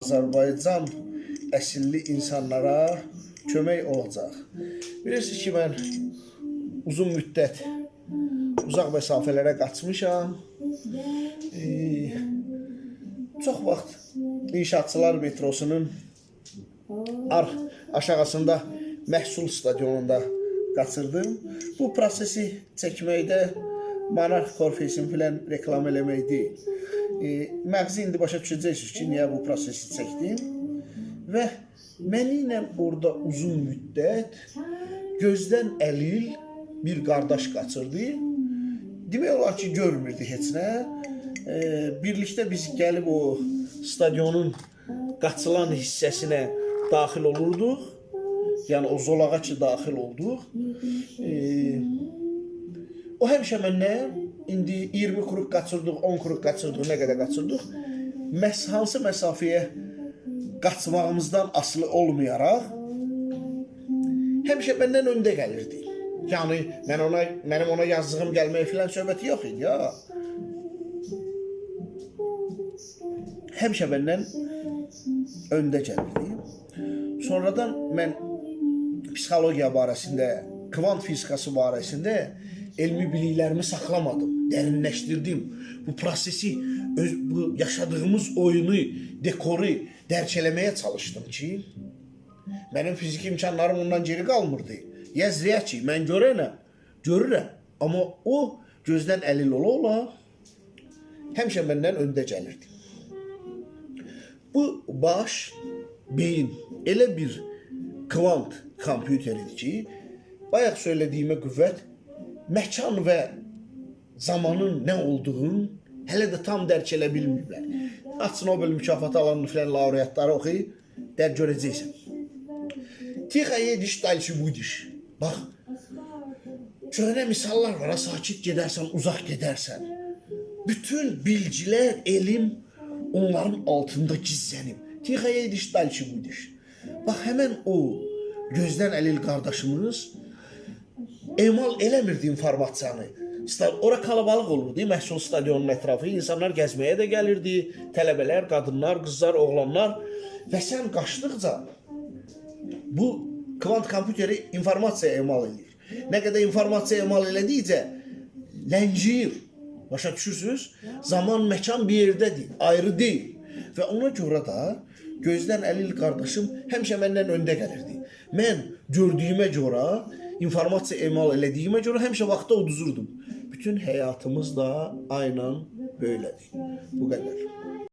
Azərbaycan əsilli insanlara kömək olacaq. Bilirsiniz ki, mən uzun müddət uzaq məsafələrə qaçmışam. Çox vaxt İnşaatçılar metrosunun aşağısında Məhsul stadionunda qaçırdım. Bu prosesi çəkməkdə Monarx Korfesin filan reklam eləmək deyil. Məğzi indi başa düşəcəksiniz ki, niyə bu prosesi çəkdim. Və mənimlə orada uzun müddət gözdən əlil bir qardaş qaçırdı. Demək olar ki, görmürdü heç nə. Birlikdə biz gəlib o stadionun qaçılan hissəsinə daxil olurduq. Yəni o zolağa ki, daxil olduq. O həmişə məndən indi 20 kuruq qaçırdıq, 10 kuruq qaçırdıq, nə qədər qaçırdıq. Hansı məsafəyə qaçmağımızdan asılı olmayaraq həmişə məndən öndə gəlirdi. Yəni mənim ona yazdığım gəlmək filan söhbəti yox idi ya. Həmişə məndən öndə gəlirdi. Sonradan mən psixologiya barəsində, kvant fizikası barəsində elmi biliklərimi saxlamadım, dərinləşdirdim. Bu prosesi, bu yaşadığımız oyunu, dekoru dərk eləməyə çalışdım ki, mənim fiziki imkanlarım ondan geri qalmırdı. Yazıya ki, mən görürəm, amma o gözdən əlil ola, həmişə məndən öndə gəlirdi. Bu baş, beyin elə bir kvant kompüteridir ki, bayaq söylədiyimə qüvvət, məkan və zamanın nə olduğunu hələ də tam dərk elə bilməyiblər. Aç Nobel mükafatı alan filan laureatları oxu, dərk görəcəksən. Tixo yediş, dальше budiş. Bax, köhnə misallar var, sakit gedərsən, uzaq gedərsən. Bütün bilgilər, elm onların altında gizlənib. Tixo yediş, dальше budiş. Bax, həmən o gözdən əlil qardaşımız emal eləmirdi informasiyanı. Ora kalabalıq olurdu, Məhsul stadionun ətrafı, insanlar gəzməyə də gəlirdi, tələbələr, qadınlar, qızlar, oğlanlar. Və sən qaçdıqca bu kvant kompüteri informasiya emal edir. Nə qədər informasiya emal elədikcə ləngiyir. Başa düşürsünüz? Zaman, məkan bir yerdədir, ayrı deyil. Və ona görə də gözdən əlil qardaşım həmişə məndən öndə gəlirdi. Mən gördüyümə görə, informasiya emal elədiyimə görə həmişə vaxtda uduzurdum. Bütün həyatımız da aynen böylədir. Bu qədər.